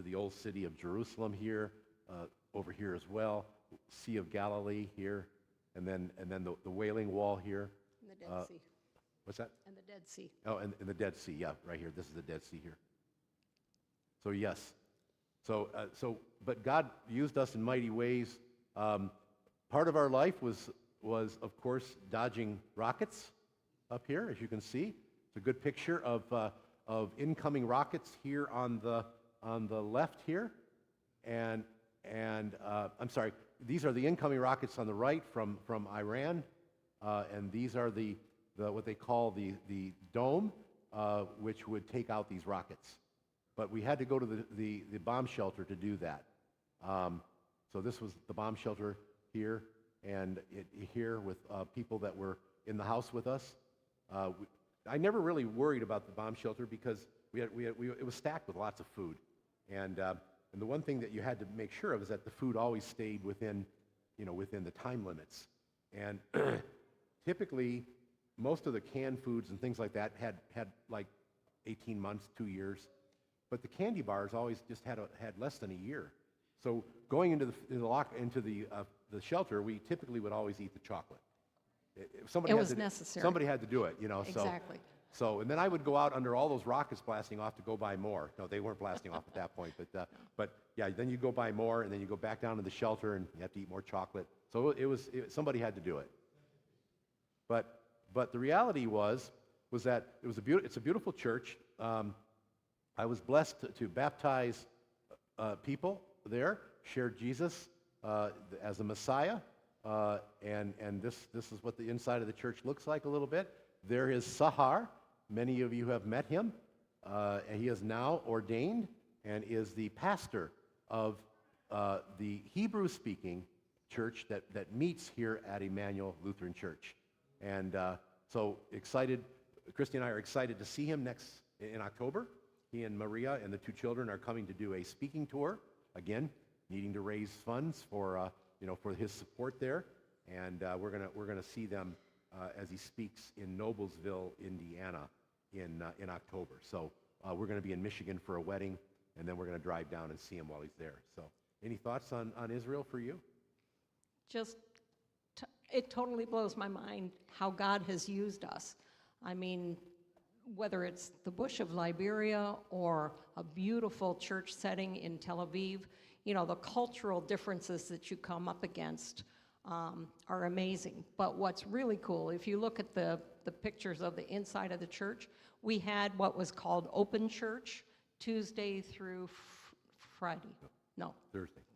the old city of Jerusalem here, over here as well, Sea of Galilee here, and then the Wailing Wall here. And the Dead Sea. What's that? And the Dead Sea. Oh, and the Dead Sea, yeah, right here. This is the Dead Sea here. So yes. But God used us in mighty ways. Part of our life was of course dodging rockets up here, as you can see. It's a good picture of incoming rockets here on the left here, and I'm sorry, these are the incoming rockets on the right from Iran, and these are the what they call the dome, which would take out these rockets. But we had to go to the bomb shelter to do that. So this was the bomb shelter here, and here with people that were in the house with us. I never really worried about the bomb shelter because it was stacked with lots of food, and the one thing that you had to make sure of is that the food always stayed within the time limits. And typically, most of the canned foods and things like that had like 18 months, 2 years, but the candy bars always just had less than a year. So going into the shelter, we typically would always eat the chocolate. It was necessary. Somebody had to do it, Exactly. So, and then I would go out under all those rockets blasting off to go buy more. No, they weren't blasting off at that point, but yeah, then you go buy more, and then you go back down to the shelter, and you have to eat more chocolate. So somebody had to do it. But the reality was that it's a beautiful church. I was blessed to baptize people there, share Jesus as the Messiah, and this is what the inside of the church looks like a little bit. There is Sahar. Many of you have met him, and he is now ordained and is the pastor of the Hebrew-speaking church that meets here at Emmanuel Lutheran Church. And so excited, Christy and I are excited to see him in October. He and Maria and the two children are coming to do a speaking tour, again, needing to raise funds for his support there. And we're gonna see them as he speaks in Noblesville, Indiana, in October. So we're going to be in Michigan for a wedding, and then we're going to drive down and see him while he's there. So any thoughts on Israel for you? It totally blows my mind how God has used us. I mean, whether it's the bush of Liberia or a beautiful church setting in Tel Aviv, the cultural differences that you come up against are amazing. But what's really cool, if you look at the pictures of the inside of the church, we had what was called open church Tuesday through Friday. No.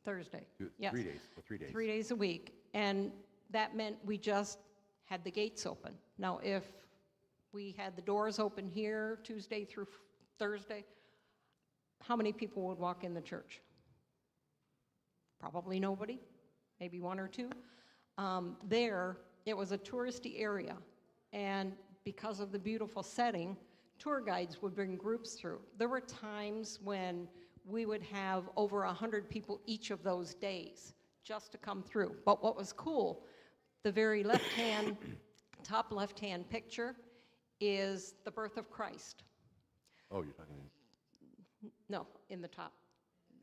Thursday. Yes. 3 days. 3 days. 3 days a week. And that meant we just had the gates open. Now, if we had the doors open here Tuesday through Thursday, how many people would walk in the church? Probably nobody, maybe one or two. There, it was a touristy area, and because of the beautiful setting, tour guides would bring groups through. There were times when we would have over 100 people each of those days just to come through. But what was cool, the very top left-hand picture is the birth of Christ. Oh, you're talking No, in the top.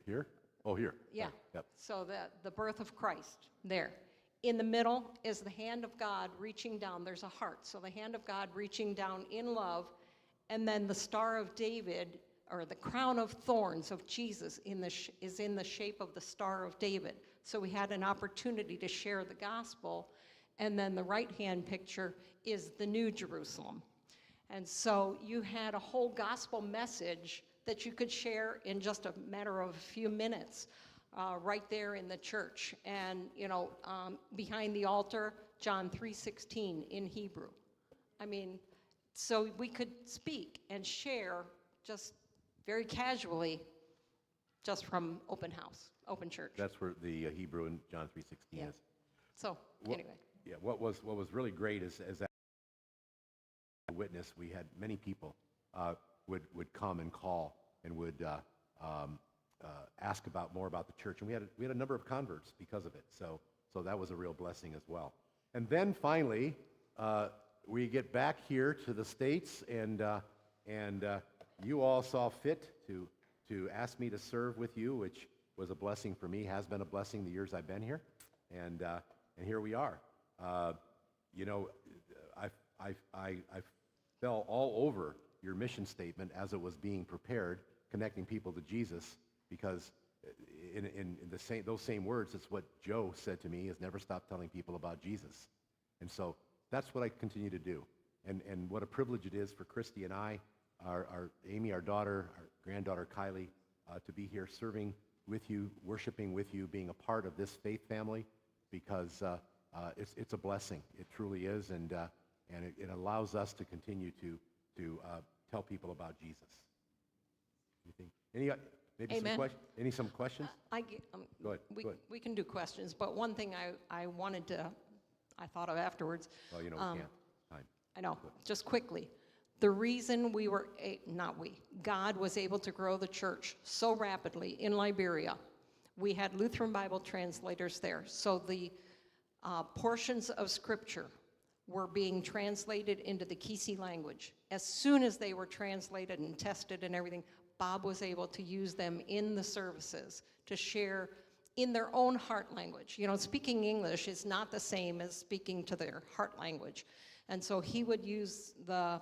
here? Oh, here. Yeah. Right, yep. So the birth of Christ there. In the middle is the hand of God reaching down. There's a heart. So the hand of God reaching down in love. And then the Star of David, or the crown of thorns of Jesus is in the shape of the Star of David. So we had an opportunity to share the gospel. And then the right-hand picture is the New Jerusalem. And so you had a whole gospel message that you could share in just a matter of a few minutes right there in the church. And, behind the altar, John 3:16 in Hebrew. I mean, so we could speak and share just very casually just from open house, open church. That's where the Hebrew in John 3:16 Yeah. is. So, anyway. Yeah, what was really great is that witness, we had many people would come and call and would ask more about the church, and we had a number of converts because of it. So that was a real blessing as well. And then finally, we get back here to the States, and you all saw fit to ask me to serve with you, which was a blessing for me. Has been a blessing the years I've been here, and here we are. I fell all over your mission statement as it was being prepared, connecting people to Jesus, because in those same words, it's what Joe said to me, is never stop telling people about Jesus. And so that's what I continue to do. And what a privilege it is for Christy and I, our Amy, our daughter, our granddaughter Kylie, to be here serving with you, worshiping with you, being a part of this faith family, because it's a blessing. It truly is, and it allows us to continue to tell people about Jesus. Anything? Maybe Amen. some questions? Go ahead. We can do questions, but one thing I thought of afterwards. Well, we can't. Time. I know, just quickly. The reason God was able to grow the church so rapidly in Liberia, we had Lutheran Bible translators there. So the portions of Scripture were being translated into the Kisi language. As soon as they were translated and tested and everything, Bob was able to use them in the services to share in their own heart language. Speaking English is not the same as speaking to their heart language. And so he would use the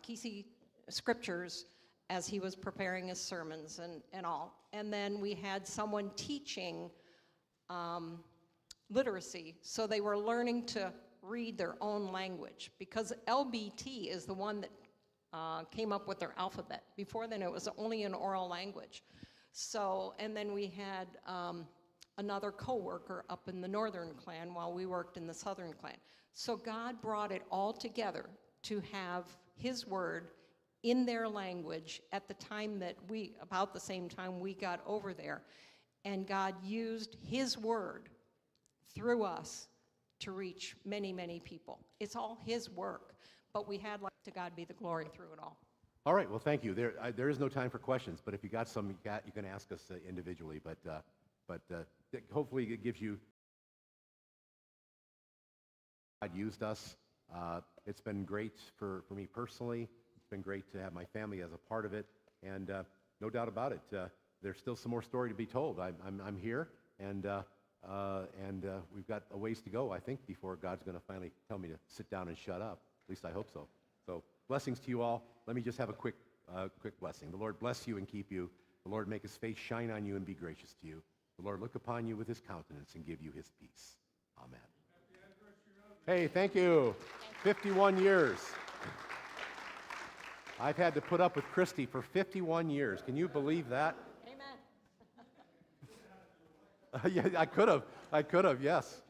Kisi scriptures as he was preparing his sermons and all. And then we had someone teaching literacy, so they were learning to read their own language, because LBT is the one that came up with their alphabet. Before then, it was only an oral language. So, and then we had another co-worker up in the northern clan while we worked in the southern clan. So God brought it all together to have his word in their language at the time that about the same time we got over there. And God used his word through us to reach many, many people. It's all his work, but we had, to God be the glory through it all. All right, well, thank you. There is no time for questions, but if you got some, you can ask us individually, but hopefully it gives you, God used us. It's been great for me personally. It's been great to have my family as a part of it, and no doubt about it, there's still some more story to be told. I'm here, and we've got a ways to go, I think, before God's going to finally tell me to sit down and shut up. At least I hope so. So blessings to you all. Let me just have a quick blessing. The Lord bless you and keep you. The Lord make his face shine on you and be gracious to you. The Lord look upon you with his countenance and give you his peace. Amen. Hey, thank you. 51 years. I've had to put up with Christy for 51 years. Can you believe that? Amen. Yeah, I could have, yes.